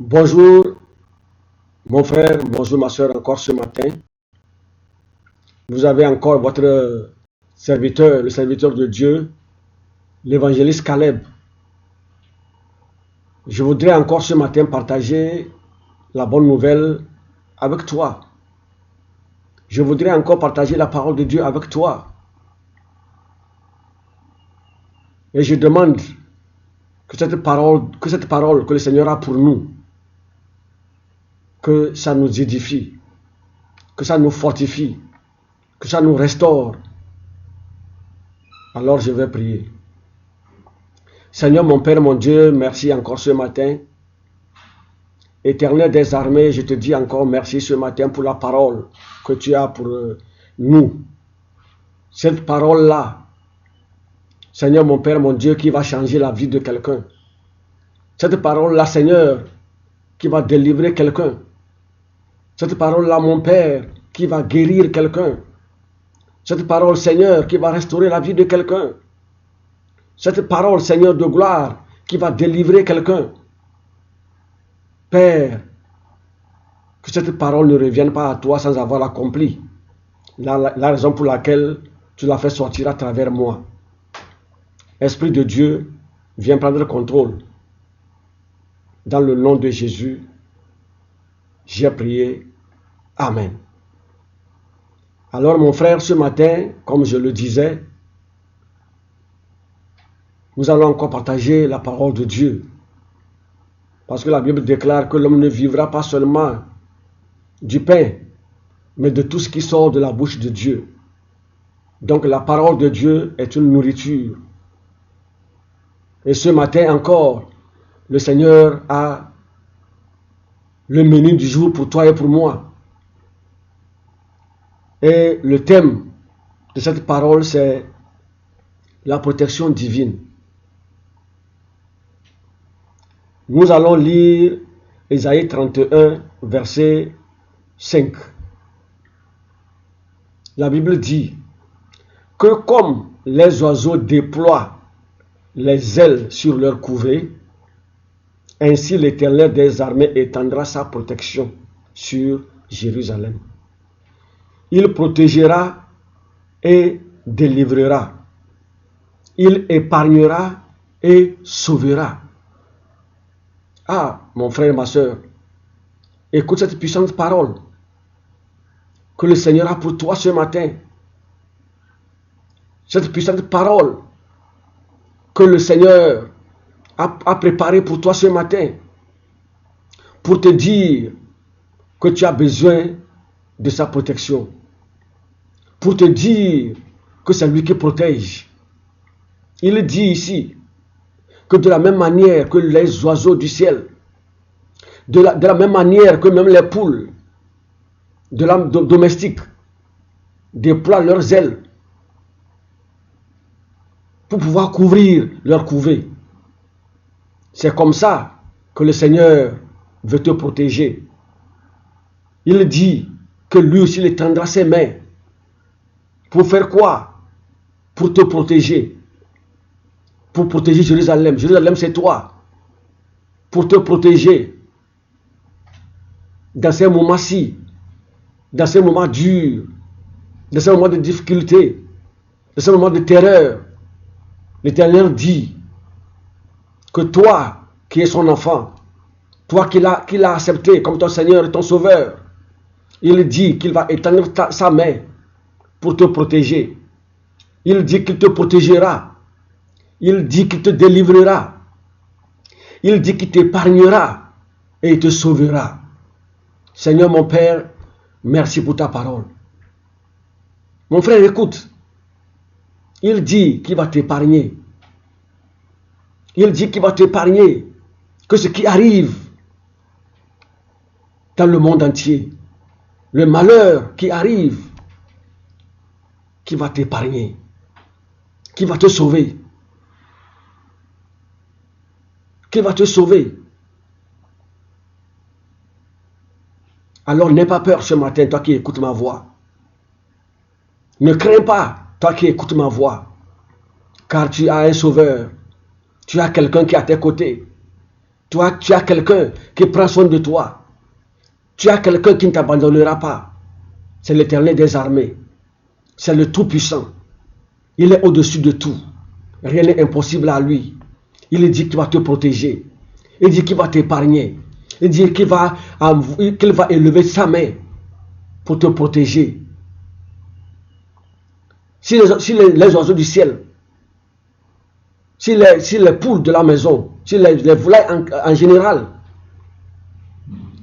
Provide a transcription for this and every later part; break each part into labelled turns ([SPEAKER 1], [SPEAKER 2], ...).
[SPEAKER 1] Bonjour mon frère, bonjour ma soeur encore ce matin. Vous avez encore votre serviteur, le serviteur de Dieu, l'évangéliste Caleb. Je voudrais encore ce matin partager la bonne nouvelle avec toi. Je voudrais encore partager la parole de Dieu avec toi. Et je demande que cette parole que le Seigneur a pour nous, que ça nous édifie, que ça nous fortifie, que ça nous restaure. Alors je vais prier. Seigneur mon Père, mon Dieu, merci encore ce matin. Éternel des armées, je te dis encore merci ce matin pour la parole que tu as pour nous. Cette parole-là, Seigneur mon Père, mon Dieu, qui va changer la vie de quelqu'un. Cette parole-là, Seigneur, qui va délivrer quelqu'un. Cette parole-là, mon Père, qui va guérir quelqu'un. Cette parole, Seigneur, qui va restaurer la vie de quelqu'un. Cette parole, Seigneur de gloire, qui va délivrer quelqu'un. Père, que cette parole ne revienne pas à toi sans avoir accompli la raison pour laquelle tu l'as fait sortir à travers moi. Esprit de Dieu, viens prendre le contrôle. Dans le nom de Jésus, j'ai prié. Amen. Alors mon frère, ce matin, comme je le disais, nous allons encore partager la parole de Dieu. Parce que la Bible déclare que l'homme ne vivra pas seulement du pain, mais de tout ce qui sort de la bouche de Dieu. Donc la parole de Dieu est une nourriture. Et ce matin encore, le Seigneur a le menu du jour pour toi et pour moi. Et le thème de cette parole, c'est la protection divine. Nous allons lire Ésaïe 31, verset 5. La Bible dit que comme les oiseaux déploient les ailes sur leur couvée, ainsi l'Éternel des armées étendra sa protection sur Jérusalem. Il protégera et délivrera. Il épargnera et sauvera. Ah, mon frère et ma soeur, écoute cette puissante parole que le Seigneur a pour toi ce matin. Cette puissante parole que le Seigneur a préparée pour toi ce matin. Pour te dire que tu as besoin de sa protection. Pour te dire que c'est lui qui protège. Il dit ici que de la même manière que les oiseaux du ciel, de la même manière que même les poules de l'âme domestique déploient leurs ailes pour pouvoir couvrir leur couvée. C'est comme ça que le Seigneur veut te protéger. Il dit que lui aussi il étendra ses mains. Pour faire quoi? Pour te protéger. Pour protéger Jérusalem. Jérusalem, c'est toi. Pour te protéger dans ces moments-ci, dans ces moments durs, dans ces moments de difficulté, dans ces moments de terreur. L'Éternel dit que toi, qui es son enfant, toi qui l'as accepté comme ton Seigneur et ton Sauveur, il dit qu'il va étendre sa main pour te protéger. Il dit qu'il te protégera. Il dit qu'il te délivrera. Il dit qu'il t'épargnera et il te sauvera. Seigneur mon Père, merci pour ta parole. Mon frère, écoute. Il dit qu'il va t'épargner. Il dit qu'il va t'épargner. Que ce qui arrive dans le monde entier, le malheur qui arrive, qui va t'épargner, qui va te sauver, qui va te sauver. Alors n'aie pas peur ce matin, toi qui écoutes ma voix. Ne crains pas, toi qui écoutes ma voix, car tu as un sauveur, tu as quelqu'un qui est à tes côtés. Toi, tu as quelqu'un qui prend soin de toi. Tu as quelqu'un qui ne t'abandonnera pas. C'est l'Éternel des armées. C'est le Tout-Puissant. Il est au-dessus de tout. Rien n'est impossible à lui. Il dit qu'il va te protéger. Il dit qu'il va t'épargner. Il dit qu'il va élever sa main pour te protéger. Si les oiseaux du ciel, si les poules de la maison, si les volailles en général,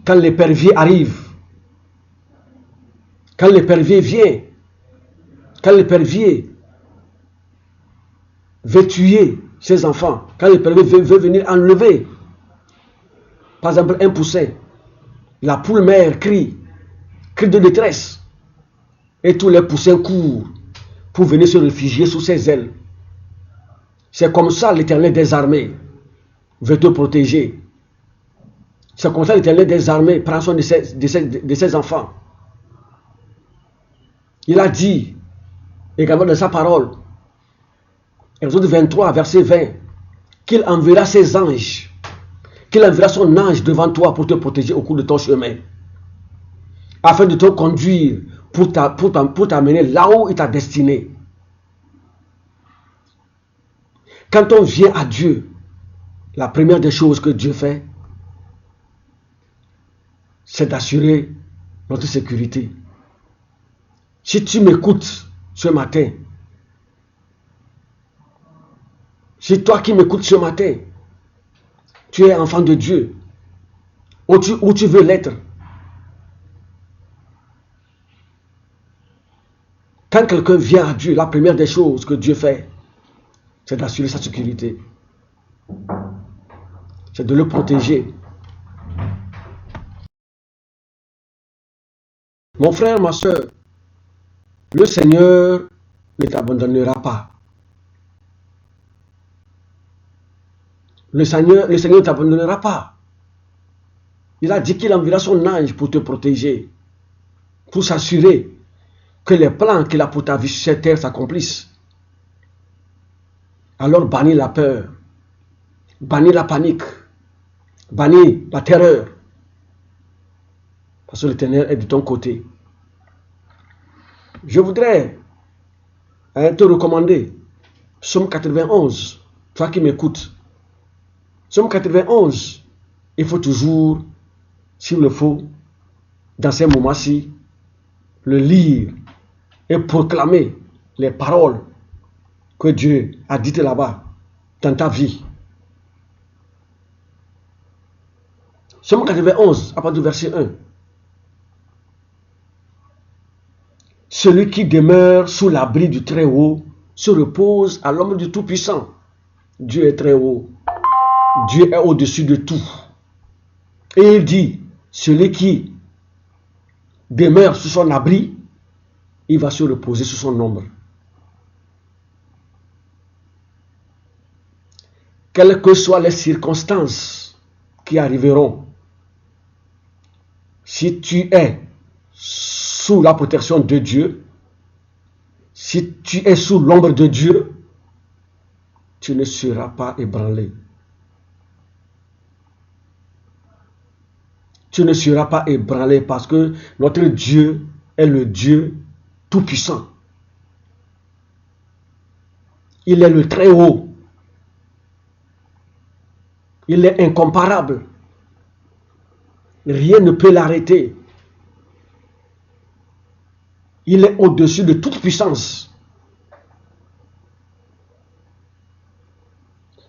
[SPEAKER 1] quand l'épervier arrive, quand l'épervier vient, quand l'épervier veut tuer ses enfants, quand l'épervier veut venir enlever, par exemple, un poussin, la poule mère crie de détresse, et tous les poussins courent pour venir se réfugier sous ses ailes. C'est comme ça l'Éternel des armées veut te protéger. C'est comme ça l'Éternel des armées prend soin de ses enfants. Il a dit également dans sa parole, Exode 23, verset 20, qu'il enverra ses anges, qu'il enverra son ange devant toi pour te protéger au cours de ton chemin, afin de te conduire pour t'amener là où il t'a destiné. Quand on vient à Dieu, la première des choses que Dieu fait, c'est d'assurer notre sécurité. Si tu m'écoutes ce matin, si toi qui m'écoutes ce matin, tu es enfant de Dieu, où tu veux l'être, quand quelqu'un vient à Dieu, la première des choses que Dieu fait, c'est d'assurer sa sécurité. C'est de le protéger. Mon frère, ma soeur, le Seigneur ne t'abandonnera pas. Le Seigneur ne t'abandonnera pas. Il a dit qu'il enverra son ange pour te protéger, pour s'assurer que les plans qu'il a pour ta vie sur cette terre s'accomplissent. Alors bannis la peur, bannis la panique, bannis la terreur, parce que l'Éternel est de ton côté. Je voudrais te recommander Psaume 91, toi qui m'écoutes. Psaume 91, il faut toujours, s'il le faut, dans ces moments-ci, le lire et proclamer les paroles que Dieu a dites là-bas, dans ta vie. Psaume 91, à partir du verset 1. Celui qui demeure sous l'abri du Très-Haut se repose à l'ombre du Tout-Puissant. Dieu est très haut. Dieu est au-dessus de tout. Et il dit, celui qui demeure sous son abri, il va se reposer sous son ombre. Quelles que soient les circonstances qui arriveront, si tu es sous la protection de Dieu, si tu es sous l'ombre de Dieu, tu ne seras pas ébranlé. Tu ne seras pas ébranlé parce que notre Dieu est le Dieu tout-puissant. Il est le très haut. Il est incomparable. Rien ne peut l'arrêter. Il est au-dessus de toute puissance.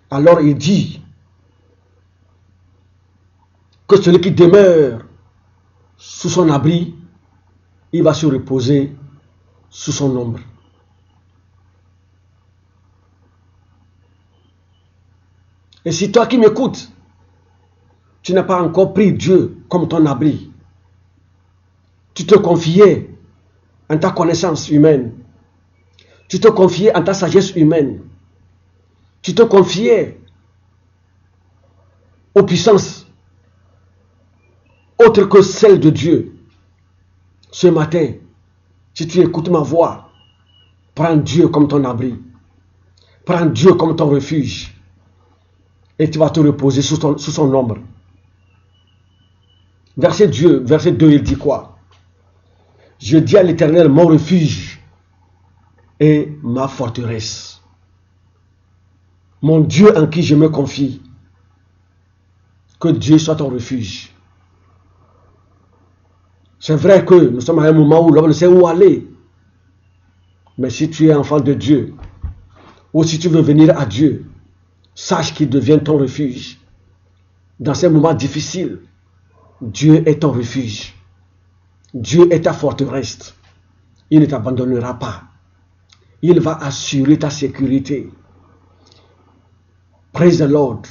[SPEAKER 1] Alors il dit que celui qui demeure sous son abri, il va se reposer sous son ombre. Et si toi qui m'écoutes, tu n'as pas encore pris Dieu comme ton abri, tu te confiais en ta connaissance humaine, tu te confiais en ta sagesse humaine, tu te confiais aux puissances autres que celles de Dieu. Ce matin, si tu écoutes ma voix, prends Dieu comme ton abri, prends Dieu comme ton refuge. et tu vas te reposer sous son ombre. Verset 2, il dit quoi? Je dis à l'Éternel, mon refuge et ma forteresse. Mon Dieu en qui je me confie. Que Dieu soit ton refuge. C'est vrai que nous sommes à un moment où l'homme ne sait où aller. Mais si tu es enfant de Dieu, ou si tu veux venir à Dieu, sache qu'il devient ton refuge. Dans ces moments difficiles, Dieu est ton refuge. Dieu est ta forteresse. Il ne t'abandonnera pas. Il va assurer ta sécurité. Praise the Lord.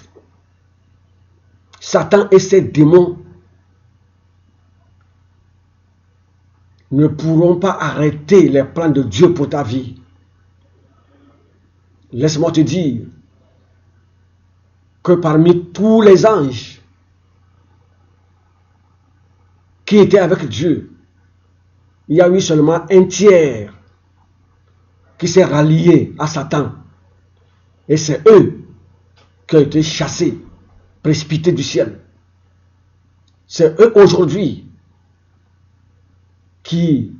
[SPEAKER 1] Satan et ses démons ne pourront pas arrêter les plans de Dieu pour ta vie. Laisse-moi te dire que parmi tous les anges qui étaient avec Dieu, il y a eu seulement un tiers qui s'est rallié à Satan. Et c'est eux qui ont été chassés, précipités du ciel. C'est eux aujourd'hui qui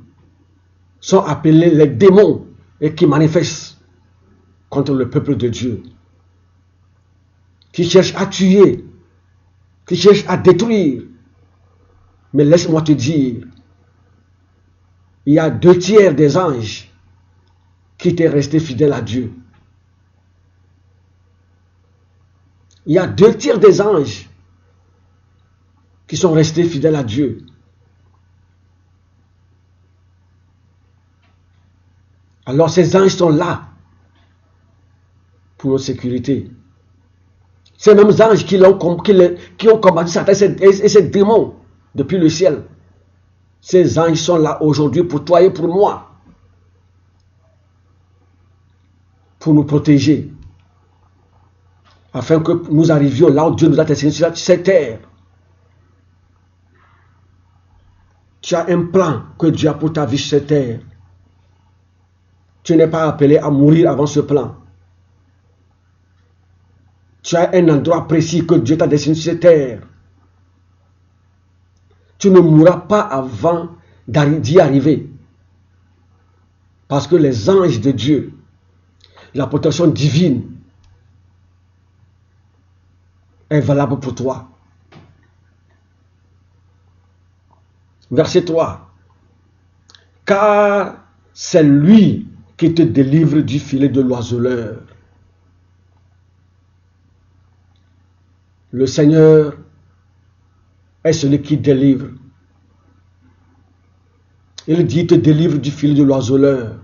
[SPEAKER 1] sont appelés les démons et qui manifestent contre le peuple de Dieu, qui cherchent à tuer, qui cherchent à détruire. Mais laisse-moi te dire, il y a 2 tiers des anges qui étaient restés fidèles à Dieu. Il y a 2 tiers des anges qui sont restés fidèles à Dieu. Alors ces anges sont là pour notre sécurité. Ces mêmes anges qui ont combattu Satan et ces démons depuis le ciel. Ces anges sont là aujourd'hui pour toi et pour moi. Pour nous protéger. Afin que nous arrivions là où Dieu nous a destinés sur cette terre. Tu as un plan que Dieu a pour ta vie sur cette terre. Tu n'es pas appelé à mourir avant ce plan. Tu as un endroit précis que Dieu t'a destiné sur cette terre. Tu ne mourras pas avant d'y arriver. Parce que les anges de Dieu, la protection divine, est valable pour toi. Verset 3. Car c'est lui qui te délivre du filet de l'oiseleur. Le Seigneur est celui qui délivre. Il dit, il te délivre du filet de l'oiseleur.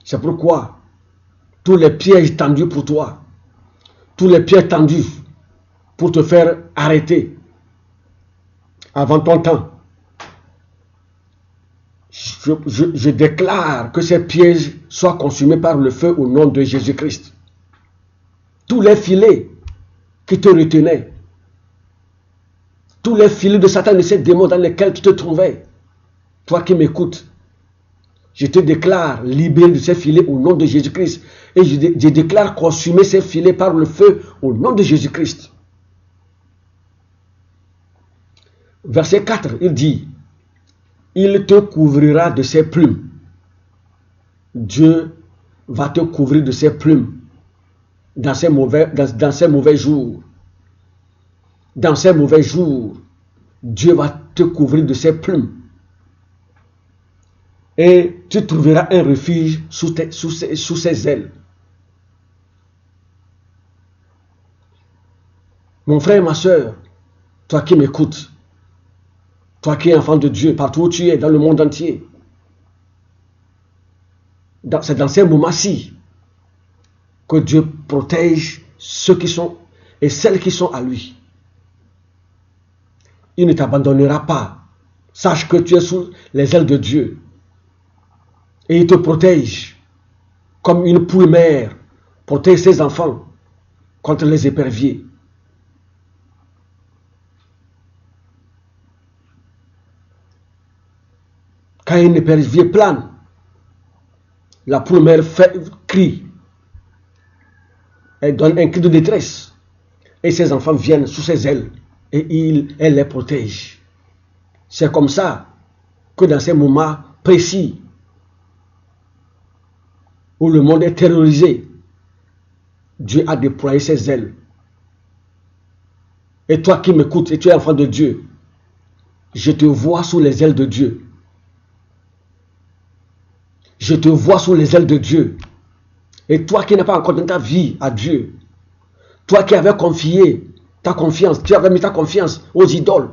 [SPEAKER 1] C'est pourquoi tous les pièges tendus pour toi, tous les pièges tendus pour te faire arrêter avant ton temps, je déclare que ces pièges soient consumés par le feu au nom de Jésus-Christ. Tous les filets qui te retenaient, tous les filets de Satan et ses démons dans lesquels tu te trouvais, toi qui m'écoutes, je te déclare libéré de ces filets au nom de Jésus-Christ. Et je déclare consumer ces filets par le feu au nom de Jésus-Christ. Verset 4, il dit, il te couvrira de ses plumes. Dieu va te couvrir de ses plumes dans ces mauvais jours. Dans ces mauvais jours, Dieu va te couvrir de ses plumes. Et tu trouveras un refuge sous ses ailes. Mon frère, ma soeur, toi qui m'écoutes, toi qui es enfant de Dieu, partout où tu es, dans le monde entier, c'est dans ces moments-ci que Dieu protège ceux qui sont et celles qui sont à lui. Il ne t'abandonnera pas. Sache que tu es sous les ailes de Dieu. Et il te protège comme une poule mère protège ses enfants contre les éperviers. Quand un épervier plane, la poule mère crie. Elle donne un cri de détresse. Et ses enfants viennent sous ses ailes. Et elle les protège. C'est comme ça que dans ces moments précis, où le monde est terrorisé, Dieu a déployé ses ailes. Et toi qui m'écoutes, et tu es enfant de Dieu, je te vois sous les ailes de Dieu. Je te vois sous les ailes de Dieu. Et toi qui n'as pas encore donné ta vie à Dieu, toi qui avais confié ta confiance, tu avais mis ta confiance aux idoles,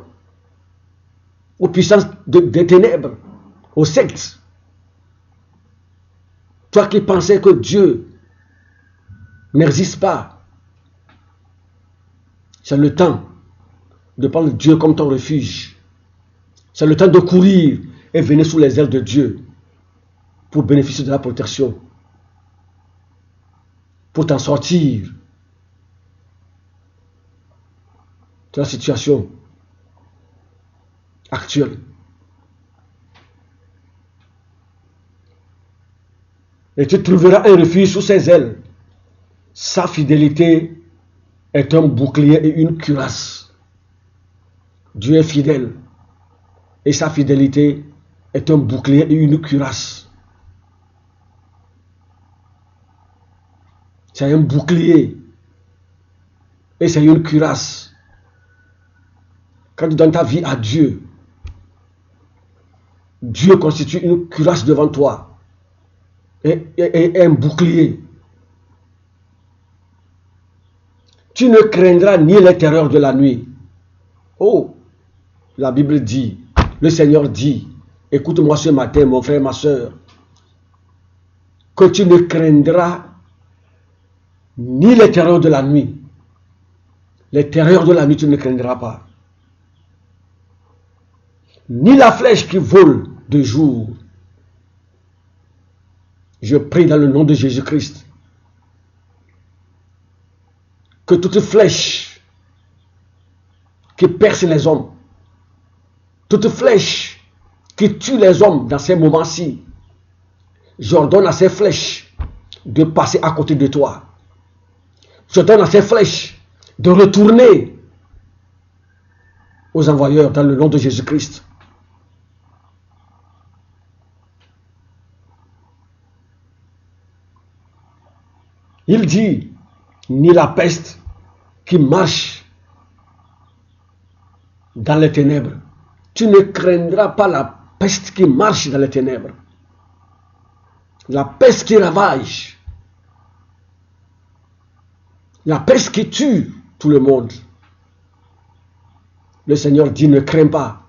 [SPEAKER 1] aux puissances des ténèbres, aux sectes, toi qui pensais que Dieu n'existe pas, c'est le temps de prendre Dieu comme ton refuge. C'est le temps de courir et venir sous les ailes de Dieu pour bénéficier de la protection, pour t'en sortir de la situation actuelle. Et tu trouveras un refuge sous ses ailes. Sa fidélité est un bouclier et une cuirasse. Dieu est fidèle. Et sa fidélité est un bouclier et une cuirasse. C'est un bouclier et c'est une cuirasse. Quand tu donnes ta vie à Dieu, Dieu constitue une cuirasse devant toi et un bouclier. Tu ne craindras ni les terreurs de la nuit. Oh, la Bible dit, le Seigneur dit, écoute-moi ce matin, mon frère, ma soeur, que tu ne craindras ni les terreurs de la nuit. Les terreurs de la nuit, tu ne craindras pas. Ni la flèche qui vole de jour. Je prie dans le nom de Jésus-Christ que toute flèche qui perce les hommes, toute flèche qui tue les hommes dans ces moments-ci, j'ordonne à ces flèches de passer à côté de toi. J'ordonne à ces flèches de retourner aux envoyeurs dans le nom de Jésus-Christ. Il dit, ni la peste qui marche dans les ténèbres. Tu ne craindras pas la peste qui marche dans les ténèbres. La peste qui ravage. La peste qui tue tout le monde. Le Seigneur dit, ne crains pas,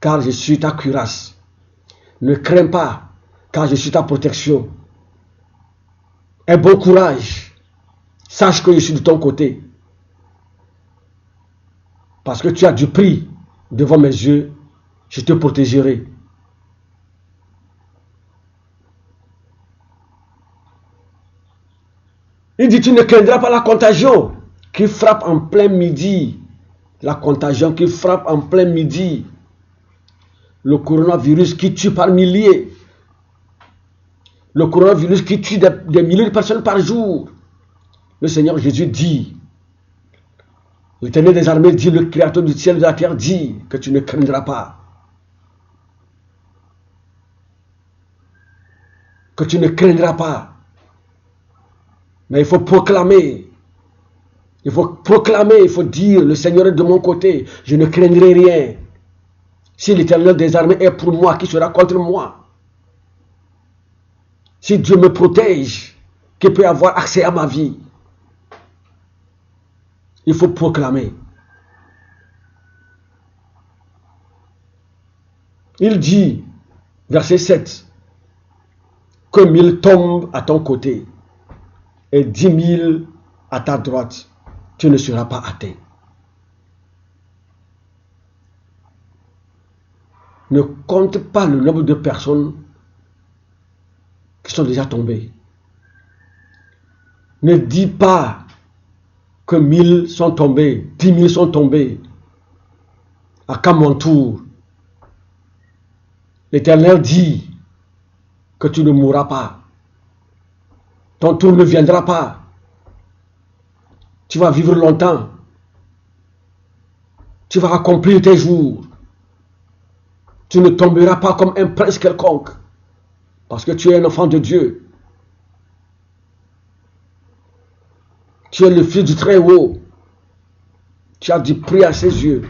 [SPEAKER 1] car je suis ta cuirasse. Ne crains pas, car je suis ta protection. Aie bon courage. Sache que je suis de ton côté. Parce que tu as du prix devant mes yeux, je te protégerai. Il dit, tu ne craindras pas la contagion qui frappe en plein midi. La contagion qui frappe en plein midi. Le coronavirus qui tue par milliers. Le coronavirus qui tue des milliers de personnes par jour. Le Seigneur Jésus dit, l'Éternel des armées dit, le Créateur du ciel et de la terre dit que tu ne craindras pas. Que tu ne craindras pas. Mais il faut proclamer. Il faut proclamer, il faut dire, le Seigneur est de mon côté, je ne craindrai rien. Si l'Éternel des armées est pour moi, qui sera contre moi? Si Dieu me protège, qui peut avoir accès à ma vie? Il faut proclamer. Il dit, verset 7, que 1000 tombent à ton côté et 10 000 à ta droite, tu ne seras pas atteint. Ne compte pas le nombre de personnes qui sont déjà tombées. Ne dis pas que 1000 sont tombés, 10 000 sont tombés. À qu'à mon tour, l'Éternel dit que tu ne mourras pas. Ton tour ne viendra pas. Tu vas vivre longtemps. Tu vas accomplir tes jours. Tu ne tomberas pas comme un prince quelconque. Parce que tu es un enfant de Dieu. Tu es le fils du Très-Haut. Tu as du prix à ses yeux.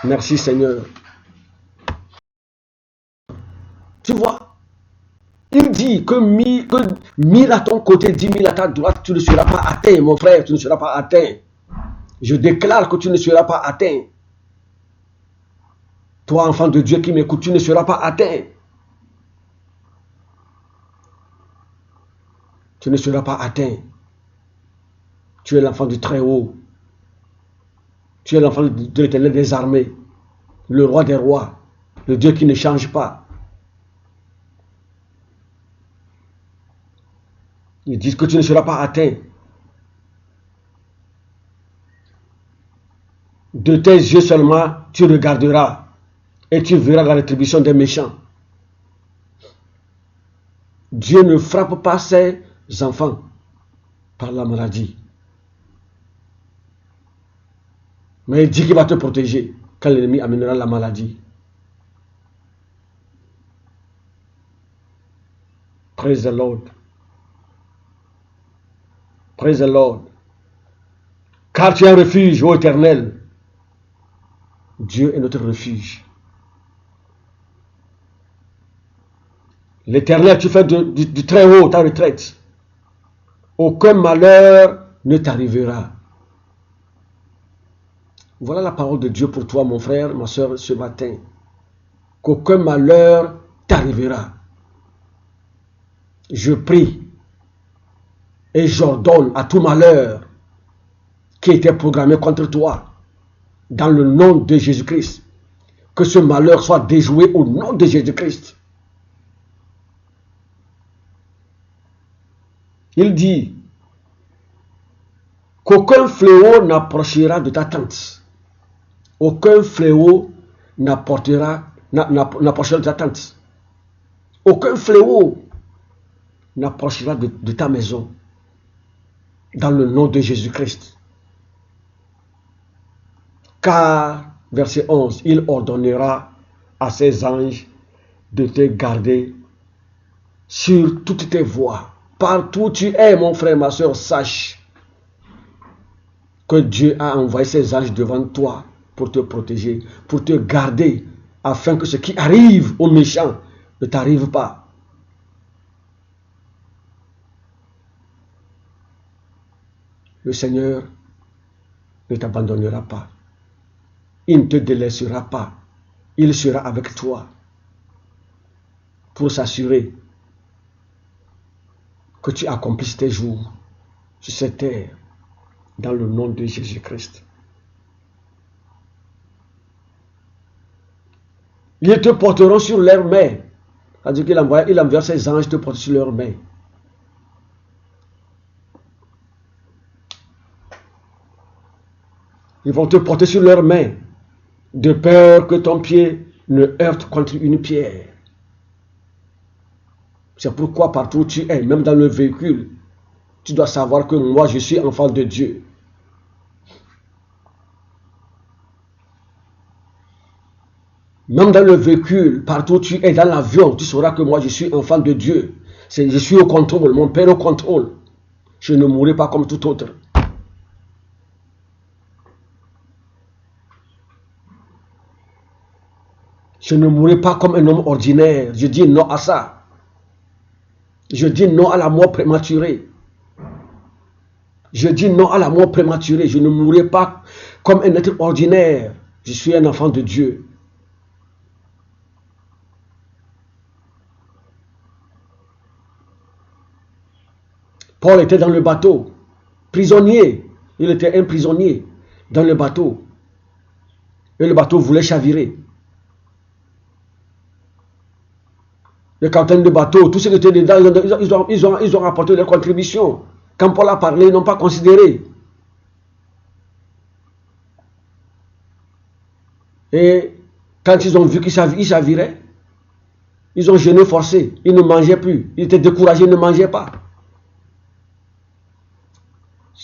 [SPEAKER 1] Merci Seigneur. Tu vois, il dit que 1000 à ton côté, 10 000 à ta droite, tu ne seras pas atteint, mon frère, tu ne seras pas atteint. Je déclare que tu ne seras pas atteint. Toi, enfant de Dieu qui m'écoute, tu ne seras pas atteint. Tu ne seras pas atteint. Tu es l'enfant du Très-Haut. Tu es l'enfant de l'Éternel des armées, le roi des rois, le Dieu qui ne change pas. Ils disent que tu ne seras pas atteint. De tes yeux seulement, tu regarderas et tu verras la rétribution des méchants. Dieu ne frappe pas ses enfants par la maladie. Mais il dit qu'il va te protéger quand l'ennemi amènera la maladie. Praise the Lord. Praise the Lord. Car tu es un refuge, ô Éternel. Dieu est notre refuge. L'Éternel, tu fais du très haut ta retraite. Aucun malheur ne t'arrivera. Voilà la parole de Dieu pour toi, mon frère, ma soeur, ce matin. Qu'aucun malheur t'arrivera. Je prie et j'ordonne à tout malheur qui était programmé contre toi, dans le nom de Jésus-Christ, que ce malheur soit déjoué au nom de Jésus-Christ. Il dit qu'aucun fléau n'approchera de ta tente. Aucun fléau n'approchera de ta tente. Aucun fléau n'approchera de ta maison. Dans le nom de Jésus-Christ. Car, verset 11, il ordonnera à ses anges de te garder sur toutes tes voies. Partout où tu es, mon frère, ma soeur, sache que Dieu a envoyé ses anges devant toi pour te protéger, pour te garder, afin que ce qui arrive aux méchants ne t'arrive pas. Le Seigneur ne t'abandonnera pas. Il ne te délaissera pas. Il sera avec toi pour s'assurer que tu accomplisses tes jours sur cette terre dans le nom de Jésus-Christ. Ils te porteront sur leurs mains. C'est-à-dire qu'il enverra ses anges te porter sur leurs mains. Ils vont te porter sur leurs mains, de peur que ton pied ne heurte contre une pierre. C'est pourquoi partout où tu es, même dans le véhicule, tu dois savoir que moi, je suis enfant de Dieu. Même dans le véhicule, partout où tu es, dans l'avion, tu sauras que moi, je suis enfant de Dieu. Je suis au contrôle, mon Père au contrôle. Je ne mourrai pas comme tout autre. Je ne mourrai pas comme un homme ordinaire. Je dis non à ça. Je dis non à la mort prématurée. Je dis non à la mort prématurée. Je ne mourrai pas comme un être ordinaire. Je suis un enfant de Dieu. Paul était dans le bateau, prisonnier. Il était un prisonnier dans le bateau. Et le bateau voulait chavirer. Le capitaine de bateau, tous ceux qui étaient dedans, ils ont apporté leur contribution. Quand Paul a parlé, ils n'ont pas considéré. Et quand ils ont vu qu'il chavirait, ils ont jeûné forcé. Ils ne mangeaient plus. Ils étaient découragés, ils ne mangeaient pas.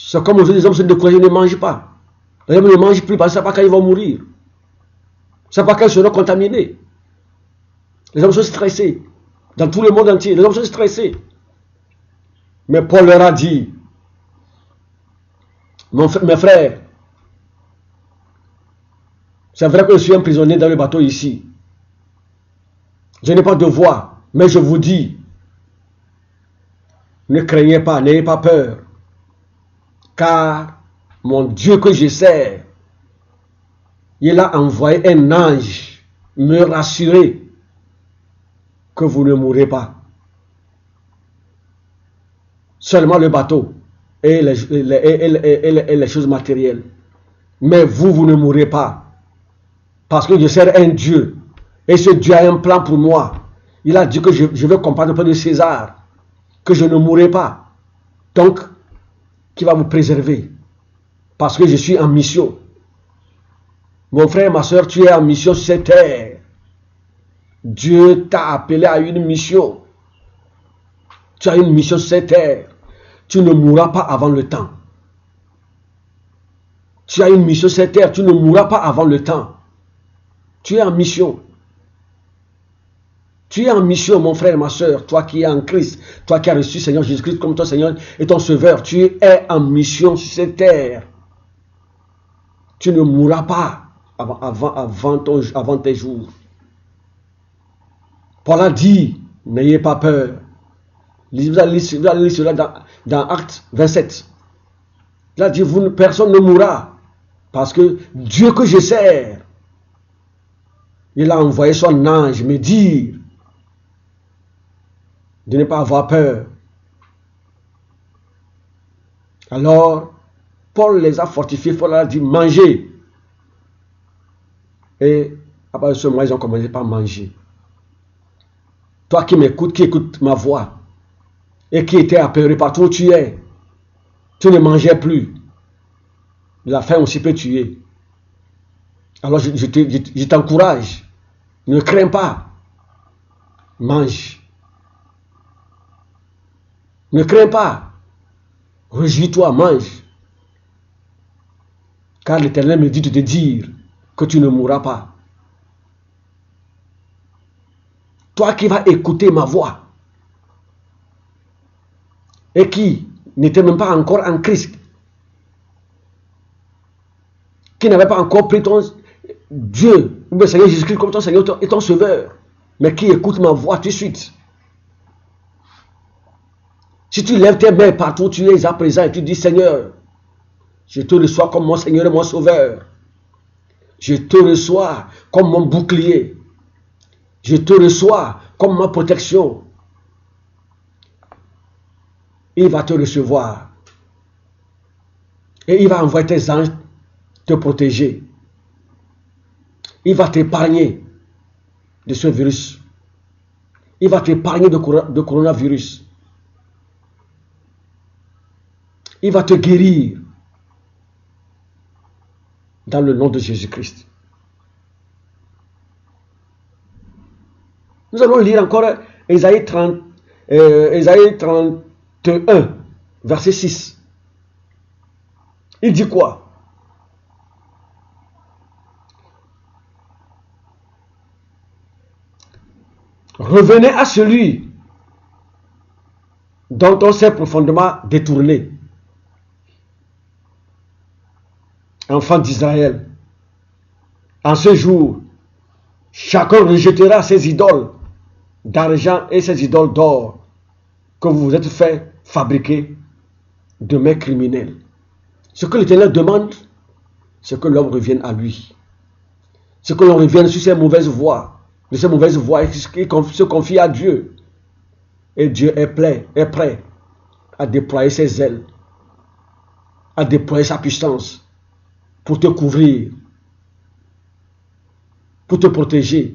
[SPEAKER 1] C'est comme aujourd'hui, les hommes se découragent, ils ne mangent pas. Les hommes ne mangent plus parce qu'ils ne savent pas quand ils vont mourir. Ils ne savent pas quand ils seront contaminés. Les hommes sont stressés. Dans tout le monde entier, les hommes sont stressés. Mais Paul leur a dit, mes frères, c'est vrai que je suis un prisonnier dans le bateau ici. Je n'ai pas de voix, mais je vous dis, ne craignez pas, n'ayez pas peur, car mon Dieu que je sers, il a envoyé un ange me rassurer que vous ne mourrez pas. Seulement le bateau et les choses matérielles. Mais vous ne mourrez pas. Parce que je sers un Dieu. Et ce Dieu a un plan pour moi. Il a dit que je vais comprendre le plan de César. Que je ne mourrai pas. Donc, qui va me préserver. Parce que je suis en mission. Mon frère, ma soeur, tu es en mission sur cette terre. Dieu t'a appelé à une mission. Tu as une mission sur cette terre. Tu ne mourras pas avant le temps. Tu as une mission sur cette terre. Tu ne mourras pas avant le temps. Tu es en mission. Tu es en mission, mon frère, ma soeur. Toi qui es en Christ. Toi qui as reçu Seigneur Jésus-Christ comme ton Seigneur et ton Sauveur. Tu es en mission sur cette terre. Tu ne mourras pas avant tes jours. Paul a dit, n'ayez pas peur. Vous allez lire cela dans Actes 27. Il a dit, personne ne mourra. Parce que Dieu que je sers, il a envoyé son ange me dire de ne pas avoir peur. Alors, Paul les a fortifiés. Paul a dit, mangez. Et à partir de ce moment, ils ont commencé par manger. Toi qui m'écoutes, qui écoutes ma voix, et qui était apeuré partout où tu es, tu ne mangeais plus. La faim aussi peut tuer. Alors je t'encourage. Ne crains pas. Mange. Ne crains pas. Réjouis-toi, mange. Car l'Éternel me dit de te dire que tu ne mourras pas. Toi qui vas écouter ma voix et qui n'était même pas encore en Christ, qui n'avait pas encore pris ton Dieu, ou bien Seigneur Jésus-Christ comme ton Seigneur et ton Sauveur, mais qui écoute ma voix tout de suite. Si tu lèves tes mains partout où tu es à présent et tu dis, Seigneur, je te reçois comme mon Seigneur et mon Sauveur. Je te reçois comme mon bouclier. Je te reçois comme ma protection. Il va te recevoir. Et il va envoyer tes anges te protéger. Il va t'épargner de ce virus. Il va t'épargner de coronavirus. Il va te guérir dans le nom de Jésus-Christ. Nous allons lire encore Ésaïe 31, verset 6. Il dit quoi? Revenez à celui dont on s'est profondément détourné. Enfants d'Israël, en ce jour, chacun rejettera ses idoles d'argent et ses idoles d'or que vous vous êtes fait fabriquer de mains criminelles. Ce que l'Éternel demande, c'est que l'homme revienne à lui. C'est que l'on revienne sur ses mauvaises voies, et se confie à Dieu. Et Dieu est prêt à déployer ses ailes, à déployer sa puissance pour te couvrir, pour te protéger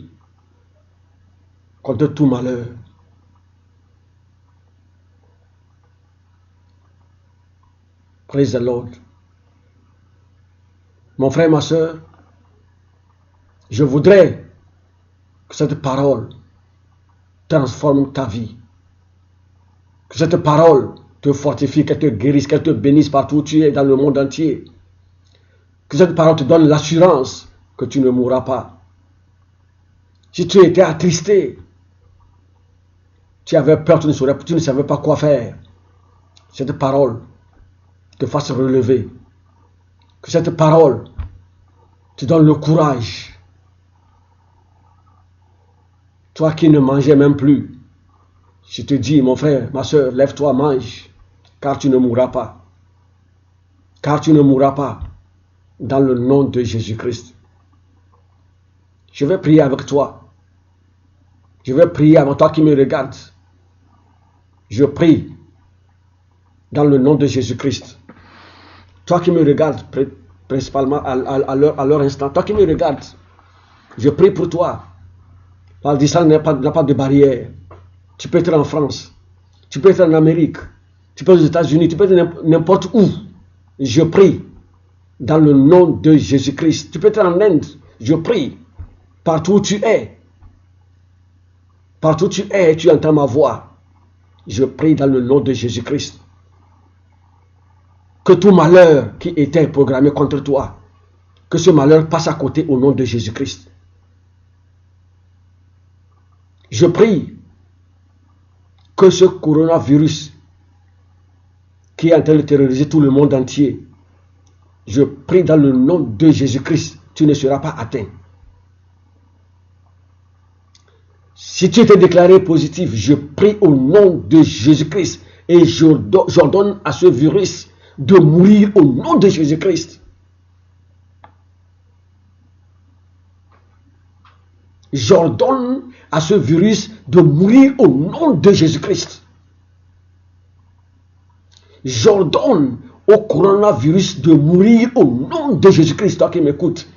[SPEAKER 1] contre tout malheur. Praise the Lord. Mon frère, ma soeur, je voudrais que cette parole transforme ta vie. Que cette parole te fortifie, qu'elle te guérisse, qu'elle te bénisse partout où tu es dans le monde entier. Que cette parole te donne l'assurance que tu ne mourras pas. Si tu étais attristé, tu avais peur, tu ne savais pas quoi faire. Cette parole te fasse relever. Que cette parole te donne le courage. Toi qui ne mangeais même plus, je te dis, mon frère, ma soeur, lève-toi, mange, car tu ne mourras pas. Car tu ne mourras pas, dans le nom de Jésus-Christ. Je vais prier avec toi. Je vais prier avec toi qui me regarde. Je prie dans le nom de Jésus-Christ. Toi qui me regardes, principalement à leur instant, toi qui me regardes, je prie pour toi. La distance n'a pas de barrière. Tu peux être en France, tu peux être en Amérique, tu peux être aux États-Unis, tu peux être n'importe où. Je prie dans le nom de Jésus-Christ. Tu peux être en Inde, je prie. Partout où tu es, partout où tu es, tu entends ma voix. Je prie dans le nom de Jésus-Christ. Que tout malheur qui était programmé contre toi, que ce malheur passe à côté au nom de Jésus-Christ. Je prie que ce coronavirus qui est en train de terroriser tout le monde entier, je prie dans le nom de Jésus-Christ, tu ne seras pas atteint. Si tu étais déclaré positif, je prie au nom de Jésus-Christ et j'ordonne à ce virus de mourir au nom de Jésus-Christ. J'ordonne à ce virus de mourir au nom de Jésus-Christ. J'ordonne au coronavirus de mourir au nom de Jésus-Christ, toi qui m'écoutes.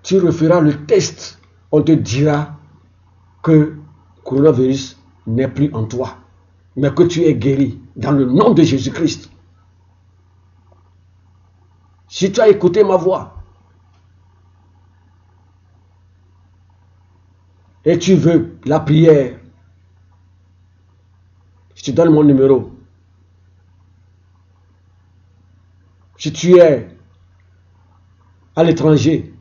[SPEAKER 1] Tu referas le test, on te dira que le coronavirus n'est plus en toi, mais que tu es guéri dans le nom de Jésus-Christ. Si tu as écouté ma voix et tu veux la prière, je te donne mon numéro. Si tu es à l'étranger,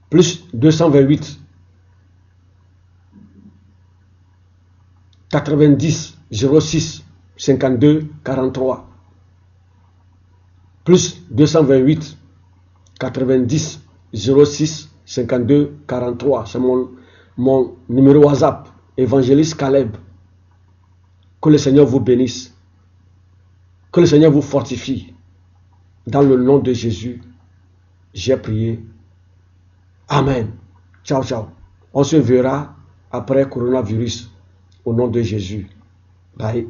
[SPEAKER 1] plus 228 90 06 52 43. Plus 228 90 06 52 43. C'est mon numéro WhatsApp. Évangéliste Caleb. Que le Seigneur vous bénisse. Que le Seigneur vous fortifie. Dans le nom de Jésus, j'ai prié. Amen. Ciao, ciao. On se verra après coronavirus. Au nom de Jésus. Bye.